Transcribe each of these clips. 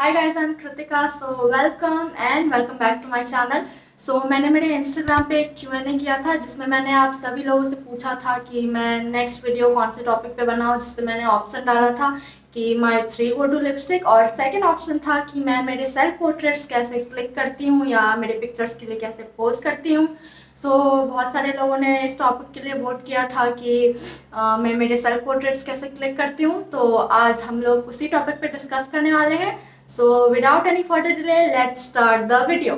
Hi guys, I am Kritika. So welcome and welcome back to my channel. मैंने मेरे Instagram पे एक Q&A किया था जिसमें मैंने आप सभी लोगों से पूछा था कि मैं नेक्स्ट वीडियो कौन से टॉपिक पे बनाऊं, जिसपे मैंने ऑप्शन डाला था कि माय 3 गो टू लिपस्टिक, और सेकंड ऑप्शन था कि मैं मेरे सेल्फ पोर्ट्रेट्स कैसे क्लिक करती हूँ या मेरे पिक्चर्स के लिए कैसे पोज करती हूँ। बहुत सारे लोगों ने इस टॉपिक के लिए वोट किया था कि मैं मेरे सेल्फ पोर्ट्रेट्स कैसे क्लिक करती हूँ। तो आज हम लोग उसी टॉपिक पे डिस्कस करने वाले हैं। So without any further delay, let's start the video.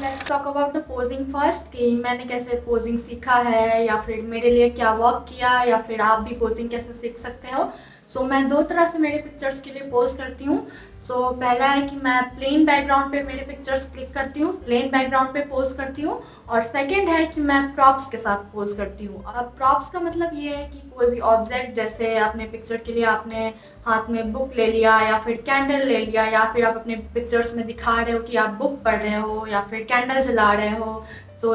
Let's talk about the posing first कि मैंने कैसे पोजिंग सीखा है या फिर मेरे लिए क्या वर्क किया या फिर आप भी पोजिंग कैसे सीख सकते हो। मैं दो तरह से मेरे पिक्चर्स के लिए पोज करती हूँ। पहला है कि मैं प्लेन बैकग्राउंड पे मेरे पिक्चर्स क्लिक करती हूँ, प्लेन बैकग्राउंड पे पोज करती हूँ। और सेकंड है कि मैं प्रॉप्स के साथ पोज करती हूँ। अब प्रॉप्स का मतलब ये है कि कोई भी ऑब्जेक्ट, जैसे अपने पिक्चर के लिए आपने हाथ में बुक ले लिया या फिर कैंडल ले लिया, या फिर आप अपने पिक्चर्स में दिखा रहे हो कि आप बुक पढ़ रहे हो या फिर कैंडल जला रहे हो।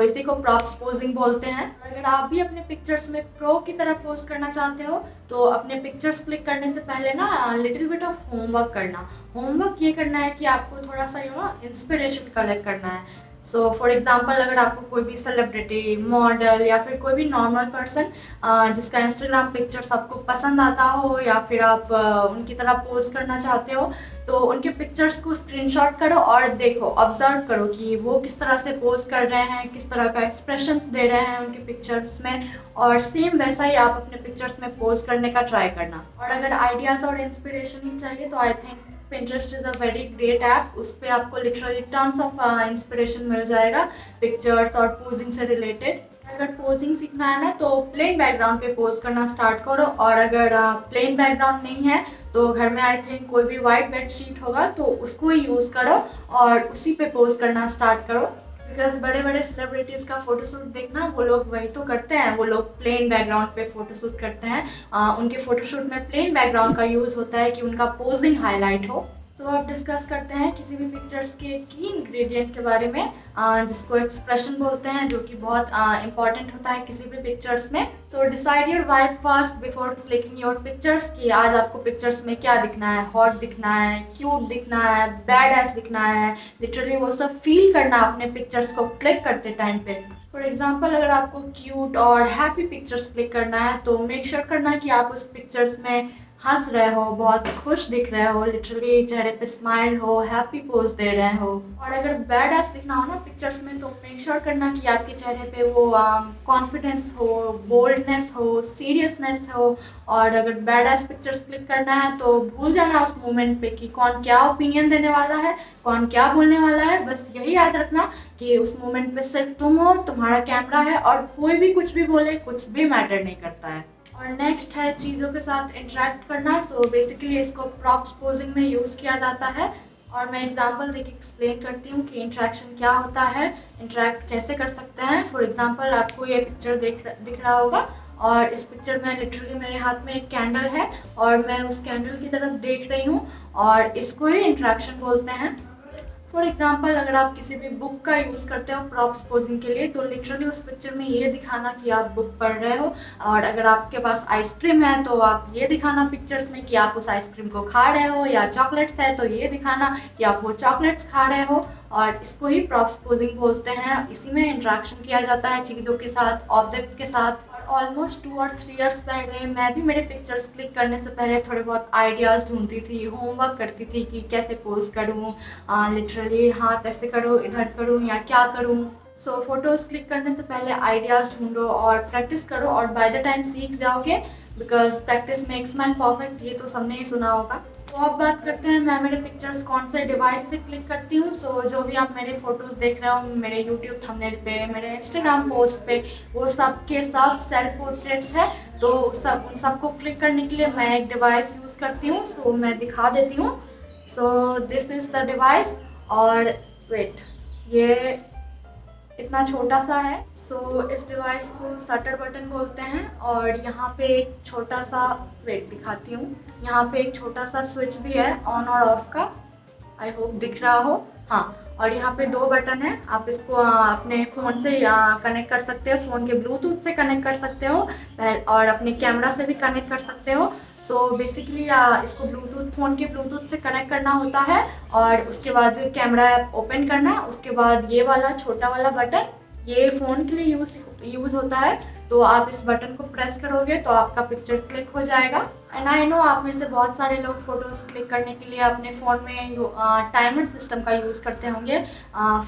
इसी को प्रॉप्स पोजिंग बोलते हैं। अगर आप भी अपने पिक्चर्स में प्रो की तरह पोज करना चाहते हो तो अपने पिक्चर्स क्लिक करने से पहले ना लिटिल बिट ऑफ होमवर्क करना। होमवर्क ये करना है कि आपको थोड़ा सा इंस्पिरेशन कलेक्ट करना है। फॉर एग्जाम्पल, अगर आपको कोई भी सेलिब्रिटी, मॉडल या फिर कोई भी नॉर्मल पर्सन जिसका इंस्टाग्राम पिक्चर्स आपको पसंद आता हो या फिर आप उनकी तरह पोस्ट करना चाहते हो, तो उनके पिक्चर्स को स्क्रीनशॉट करो और देखो, ऑब्जर्व करो कि वो किस तरह से पोस्ट कर रहे हैं, किस तरह का एक्सप्रेशंस दे रहे हैं उनके पिक्चर्स में, और सेम वैसा ही आप अपने पिक्चर्स में पोस्ट करने का ट्राई करना। और अगर आइडियाज़ और इंस्पिरेशन ही चाहिए तो I think Pinterest is a very great app. उस पर आपको लिटरली टन्स ऑफ इंस्पिरेशन मिल जाएगा पिक्चर्स और पोजिंग से रिलेटेड। अगर पोजिंग सीखना है ना तो प्लेन बैकग्राउंड पे पोज करना स्टार्ट करो, और अगर प्लेन बैकग्राउंड नहीं है तो घर में आई थिंक कोई भी वाइट बेडशीट होगा तो उसको ही यूज़ करो और उसी पे पोज करना स्टार्ट करो। बिकॉज बड़े बड़े सेलिब्रिटीज़ का फोटोशूट देखना, वो लोग वही तो करते हैं, वो लोग प्लेन बैकग्राउंड पे फोटोशूट करते हैं। उनके फोटोशूट में प्लेन बैकग्राउंड का यूज़ होता है कि उनका पोजिंग हाईलाइट हो। अब डिस्कस करते हैं किसी भी पिक्चर्स के की इंग्रेडिएंट के बारे में, जिसको एक्सप्रेशन बोलते हैं, जो कि बहुत इंपॉर्टेंट होता है किसी भी पिक्चर्स में। Decide your vibe first before clicking your pictures कि आज आपको पिक्चर्स में क्या दिखना है। हॉट दिखना है, क्यूट दिखना है, बैड एस दिखना है, लिटरली वो सब फील करना अपने पिक्चर्स को क्लिक करते टाइम पे। फॉर एग्जाम्पल, अगर आपको क्यूट और हैप्पी पिक्चर्स क्लिक करना है तो मेक श्योर करना कि आप उस पिक्चर्स में हंस रहे हो, बहुत खुश दिख रहे हो, लिटरली चेहरे पे स्माइल हो, हैप्पी पोज दे रहे हो। और अगर बैड एस दिखना हो ना पिक्चर्स में तो मेक श्योर करना कि आपके चेहरे पे वो कॉन्फिडेंस हो, बोल्डनेस हो, सीरियसनेस हो। और अगर बैड एस पिक्चर्स क्लिक करना है तो भूल जाना उस मोमेंट पे कि कौन क्या ओपिनियन देने वाला है, कौन क्या बोलने वाला है। बस यही याद रखना कि उस मोमेंट पे सिर्फ तुम हो, तुम्हारा कैमरा है, और कोई भी कुछ भी बोले कुछ भी मैटर नहीं करता है। और नेक्स्ट है चीज़ों के साथ इंटरेक्ट करना। बेसिकली इसको प्रॉप्स पोजिंग में यूज़ किया जाता है, और मैं एग्जांपल देके एक्सप्लेन करती हूँ कि इंटरेक्शन क्या होता है, इंटरेक्ट कैसे कर सकते हैं। फॉर एग्जांपल, आपको ये पिक्चर दिख रहा होगा, और इस पिक्चर में लिटरली मेरे हाथ में एक कैंडल है और मैं उस कैंडल की तरफ देख रही हूँ, और इसको ही इंटरेक्शन बोलते हैं। फॉर एग्जाम्पल, अगर आप किसी भी बुक का यूज़ करते हो प्रॉप्स पोजिंग के लिए तो लिटरली उस पिक्चर में ये दिखाना कि आप बुक पढ़ रहे हो। और अगर आपके पास आइसक्रीम है तो आप ये दिखाना पिक्चर्स में कि आप उस आइसक्रीम को खा रहे हो, या चॉकलेट्स है तो ये दिखाना कि आप वो चॉकलेट्स खा रहे हो। और इसको ही प्रॉप्स पोजिंग बोलते हैं। इसी में इंटरेक्शन किया जाता है चीज़ों के साथ, ऑब्जेक्ट के साथ। ऑलमोस्ट 2 और 3 इयर्स पहले मैं भी मेरे पिक्चर्स क्लिक करने से पहले थोड़े बहुत आइडियाज़ ढूंढती थी, होमवर्क करती थी कि कैसे पोज करूँ, लिटरली हाथ ऐसे करूँ, इधर करूँ या क्या करूँ। फोटोज़ क्लिक करने से पहले आइडियाज़ ढूंढो और प्रैक्टिस करो, और बाय द टाइम सीख जाओगे, because practice makes man perfect, ये तो सबने ही सुना होगा। अब बात करते हैं मैं मेरे पिक्चर्स कौन से डिवाइस से क्लिक करती हूँ। जो भी आप मेरे फोटोज़ देख रहे हो मेरे यूट्यूब थंबनेल पे, मेरे इंस्टाग्राम पोस्ट पे, वो सब के सब सेल्फ पोर्ट्रेट्स है। तो उन सबको क्लिक करने के लिए मैं एक डिवाइस यूज़ करती हूँ। मैं दिखा देती हूँ। दिस इज़ द डिवाइस, और वेट, ये इतना छोटा सा है। इस डिवाइस को शटर बटन बोलते हैं, और यहाँ पे एक छोटा सा, वेट दिखाती हूँ, यहाँ पे एक छोटा सा स्विच भी है ऑन और ऑफ का, आई होप दिख रहा हो। हाँ, और यहाँ पे 2 बटन है। आप इसको अपने फ़ोन से कनेक्ट कर सकते हो, फ़ोन के ब्लूटूथ से कनेक्ट कर सकते हो, और अपने कैमरा से भी कनेक्ट कर सकते हो। सो बेसिकली इसको ब्लूटूथ, फ़ोन के ब्लूटूथ से कनेक्ट करना होता है और उसके बाद कैमरा ऐप ओपन करना है। उसके बाद ये वाला छोटा वाला बटन, ये फ़ोन के लिए यूज़ होता है। तो आप इस बटन को प्रेस करोगे तो आपका पिक्चर क्लिक हो जाएगा। एंड आई नो आप में से बहुत सारे लोग फ़ोटोज़ क्लिक करने के लिए अपने फ़ोन में टाइमर सिस्टम का यूज़ करते होंगे।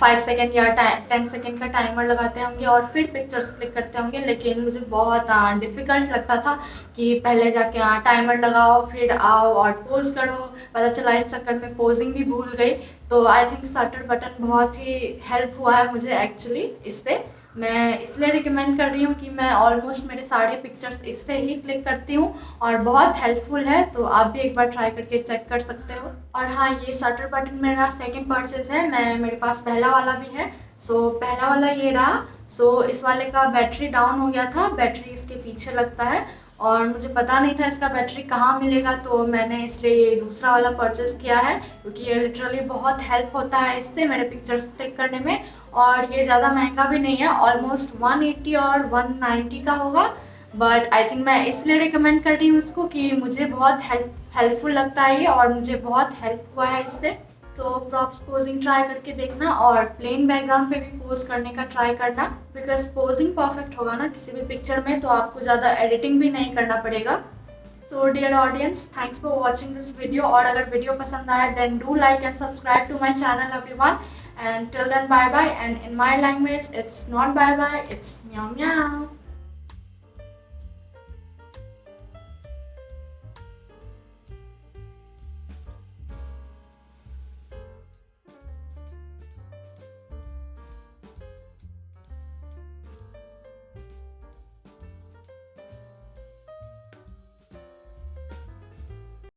5 सेकेंड या 10 सेकेंड का टाइमर लगाते होंगे और फिर पिक्चर्स क्लिक करते होंगे। लेकिन मुझे बहुत डिफ़िकल्ट लगता था कि पहले जाके टाइमर लगाओ, फिर आओ और पोज़ करो। पता चला इस चक्कर में पोजिंग भी भूल गई। तो आई थिंक शटर बटन बहुत ही हेल्प हुआ है मुझे एक्चुअली इससे। मैं इसलिए रिकमेंड कर रही हूँ कि मैं ऑलमोस्ट मेरे सारे पिक्चर्स इससे ही क्लिक करती हूँ और बहुत हेल्पफुल है। तो आप भी एक बार ट्राई करके चेक कर सकते हो। और हाँ, ये शटर बटन मेरा सेकंड परचेज है। मेरे पास पहला वाला भी है। सो पहला वाला ये रहा। सो इस वाले का बैटरी डाउन हो गया था, बैटरी इसके पीछे लगता है और मुझे पता नहीं था इसका बैटरी कहाँ मिलेगा। तो मैंने इसलिए ये दूसरा वाला परचेज़ किया है क्योंकि ये लिटरली बहुत हेल्प होता है इससे मेरे पिक्चर्स क्लिक करने में। और ये ज़्यादा महंगा भी नहीं है, ऑलमोस्ट 180 और 190 का होगा। बट आई थिंक मैं इसलिए रिकमेंड कर रही हूँ उसको कि मुझे बहुत हेल्पफुल लगता है ये और मुझे बहुत हेल्प हुआ है इससे। सो प्रॉप्स पोजिंग ट्राई करके देखना और प्लेन बैकग्राउंड पे भी पोज करने का ट्राई करना, बिकॉज पोजिंग परफेक्ट होगा ना किसी भी पिक्चर में तो आपको ज़्यादा एडिटिंग भी नहीं करना पड़ेगा। So dear audience, thanks for watching this video. और अगर वीडियो पसंद आया then do like and subscribe to my channel everyone. And till then bye bye, and in my language it's not bye bye, it's meow meow.